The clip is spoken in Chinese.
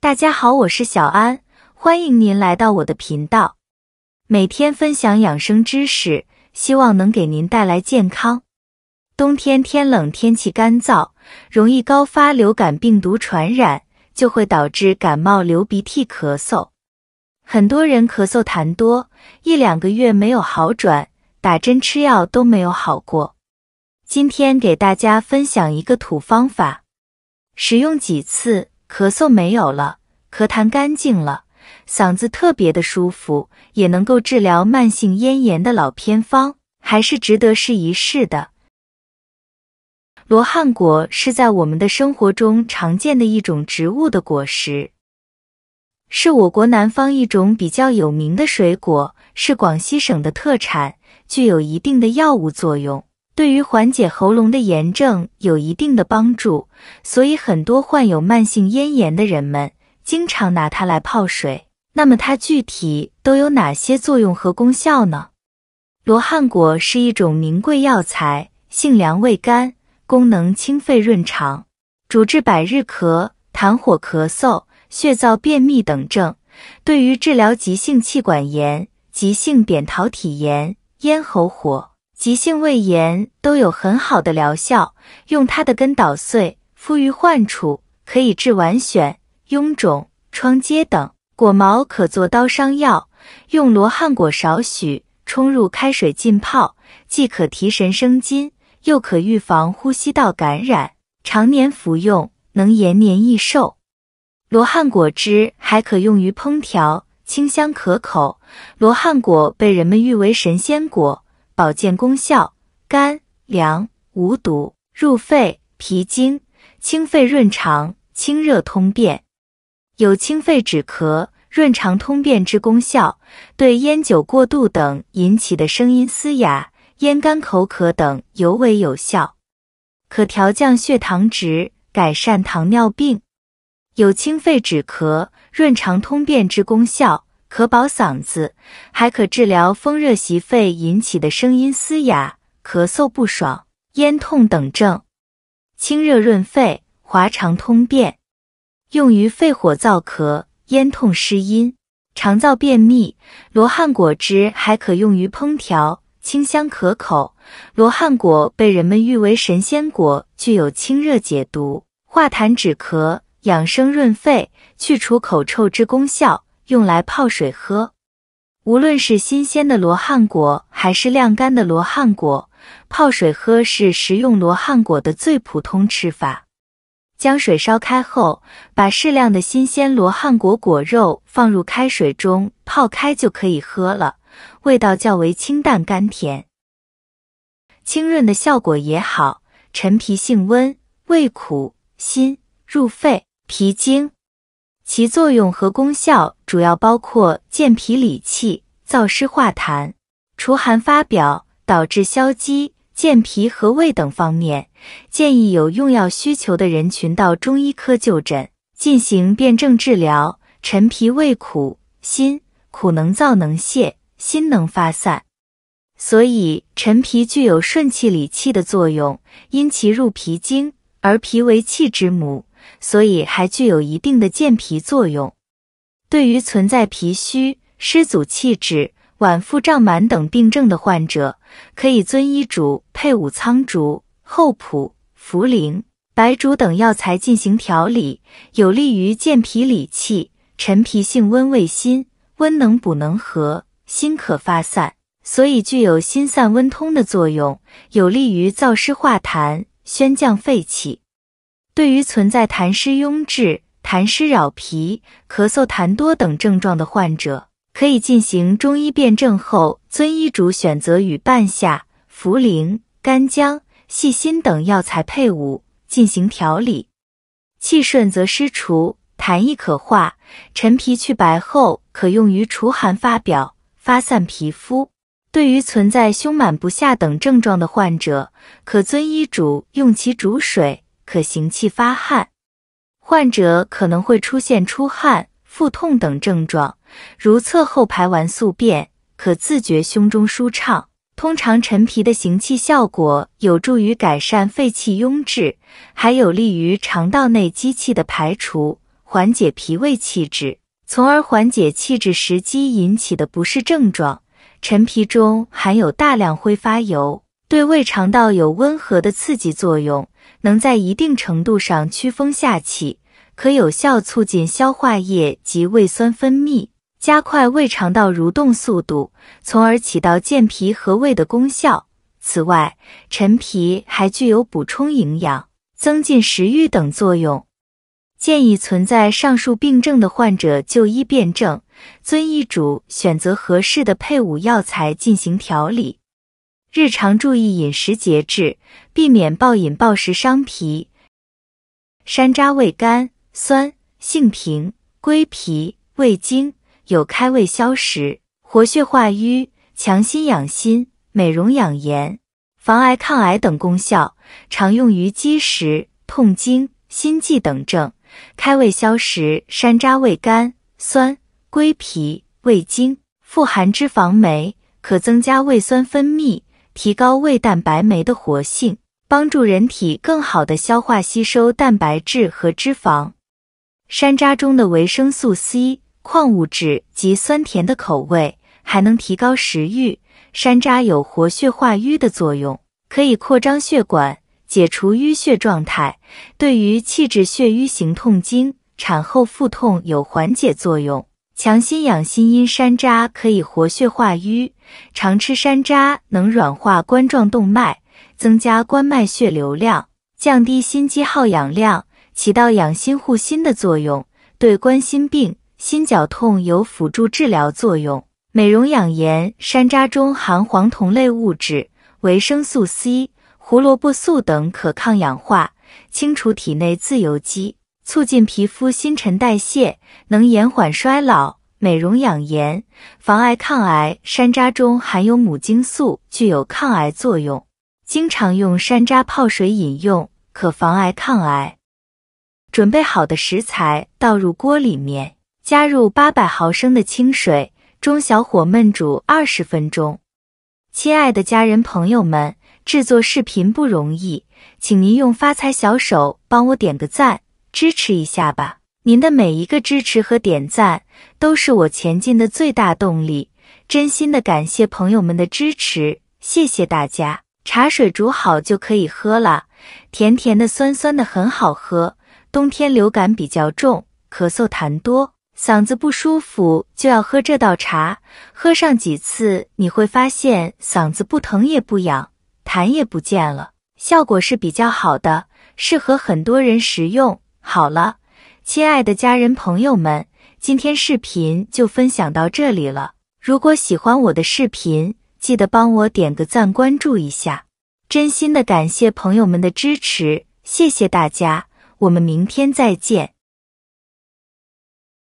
大家好，我是小安，欢迎您来到我的频道。每天分享养生知识，希望能给您带来健康。冬天天冷，天气干燥，容易高发流感病毒传染，就会导致感冒、流鼻涕、咳嗽。很多人咳嗽痰多，1-2个月没有好转，打针吃药都没有好过。今天给大家分享一个土方法，使用几次，咳嗽没有了，咳痰干净了，嗓子特别的舒服，也能够治疗慢性咽炎的老偏方，还是值得试一试的。罗汉果是在我们的生活中常见的一种植物的果实，是我国南方一种比较有名的水果，是广西省的特产，具有一定的药物作用，对于缓解喉咙的炎症有一定的帮助，所以很多患有慢性咽炎的人们经常拿它来泡水。那么它具体都有哪些作用和功效呢？罗汉果是一种名贵药材，性凉味甘，功能清肺润肠，主治百日咳、痰火咳嗽、血燥便秘等症，对于治疗急性气管炎、急性扁桃体炎、咽喉火、急性胃炎都有很好的疗效。用它的根捣碎，敷于患处，可以治脘癣、臃肿、疮疖等。果毛可做刀伤药，用罗汉果少许，冲入开水浸泡，既可提神生津，又可预防呼吸道感染，常年服用能延年益寿。罗汉果汁还可用于烹调，清香可口。罗汉果被人们誉为神仙果，保健功效甘凉无毒，入肺脾经，清肺润肠，清热通便，有清肺止咳、润肠通便之功效，对烟酒过度等引起的声音嘶哑、咽干口渴等尤为有效，可调降血糖值，改善糖尿病，有清肺止咳、润肠通便之功效，可保嗓子，还可治疗风热袭肺引起的声音嘶哑、咳嗽不爽、咽痛等症，清热润肺，滑肠通便，用于肺火燥咳、咽痛失音、肠燥便秘。罗汉果汁还可用于烹调，清香可口。罗汉果被人们誉为神仙果，具有清热解毒、化痰止咳、养生润肺、去除口臭之功效，用来泡水喝。无论是新鲜的罗汉果还是晾干的罗汉果，泡水喝是食用罗汉果的最普通吃法。将水烧开后，把适量的新鲜罗汉果果肉放入开水中泡开就可以喝了，味道较为清淡甘甜。清润的效果也好，陈皮性温，味苦辛，入肺脾经。其作用和功效主要包括健脾理气、燥湿化痰、除寒发表、导致消积、健脾和胃等方面，建议有用药需求的人群到中医科就诊，进行辩证治疗。陈皮味苦辛，苦能燥能泄，辛能发散，所以陈皮具有顺气理气的作用，因其入脾经，而脾为气之母，所以还具有一定的健脾作用。对于存在脾虚、湿阻气滞、脘腹胀满等病症的患者，可以遵医嘱配伍苍术、厚朴、茯苓、白术等药材进行调理，有利于健脾理气。陈皮性温味辛，温能补能和，辛可发散，所以具有辛散温通的作用，有利于燥湿化痰，宣降肺气。对于存在痰湿壅滞、痰湿扰脾、咳嗽痰多等症状的患者，可以进行中医辩证后，遵医嘱选择与半夏、茯苓、干姜、细辛等药材配伍进行调理。气顺则湿除，痰亦可化。陈皮去白后，可用于除寒发表、发散皮肤。对于存在胸满不下等症状的患者，可遵医嘱用其煮水，可行气发汗。患者可能会出现出汗、腹痛等症状，如侧后排完宿便，可自觉胸中舒畅。通常陈皮的行气效果有助于改善肺气壅滞，还有利于肠道内积气的排除，缓解脾胃气滞，从而缓解气滞时积引起的不适症状。陈皮中含有大量挥发油，对胃肠道有温和的刺激作用，能在一定程度上祛风下气，可有效促进消化液及胃酸分泌，加快胃肠道蠕动速度，从而起到健脾和胃的功效。此外，陈皮还具有补充营养、增进食欲等作用。建议存在上述病症的患者就医辨证，遵医嘱选择合适的配伍药材进行调理。日常注意饮食节制，避免暴饮暴食伤脾。山楂味甘，酸，性平，归脾、胃经，有开胃消食、活血化瘀、强心养心、美容养颜、防癌抗癌等功效，常用于积食、痛经、心悸等症。开胃消食，山楂味甘，酸，归脾、胃经，富含脂肪酶，可增加胃酸分泌，提高胃蛋白酶的活性，帮助人体更好地消化吸收蛋白质和脂肪。山楂中的维生素 C、矿物质及酸甜的口味，还能提高食欲。山楂有活血化瘀的作用，可以扩张血管，解除淤血状态，对于气滞血瘀型痛经、产后腹痛有缓解作用。强心养心，因山楂可以活血化瘀，常吃山楂能软化冠状动脉，增加冠脉血流量，降低心肌耗氧量，起到养心护心的作用，对冠心病、心绞痛有辅助治疗作用。美容养颜，山楂中含黄酮类物质、维生素 C、胡萝卜素等，可抗氧化，清除体内自由基，促进皮肤新陈代谢，能延缓衰老。美容养颜，防癌抗癌，山楂中含有母精素，具有抗癌作用，经常用山楂泡水饮用，可防癌抗癌。准备好的食材倒入锅里面，加入800毫升的清水，中小火焖煮20分钟。亲爱的家人朋友们，制作视频不容易，请您用发财小手帮我点个赞，支持一下吧。您的每一个支持和点赞，都是我前进的最大动力。真心的感谢朋友们的支持，谢谢大家。茶水煮好就可以喝了，甜甜的酸酸的很好喝。冬天流感比较重，咳嗽痰多，嗓子不舒服就要喝这道茶，喝上几次你会发现嗓子不疼也不痒，痰也不见了，效果是比较好的，适合很多人食用。好了，亲爱的家人朋友们，今天视频就分享到这里了。如果喜欢我的视频，记得帮我点个赞，关注一下。真心的感谢朋友们的支持，谢谢大家，我们明天再见。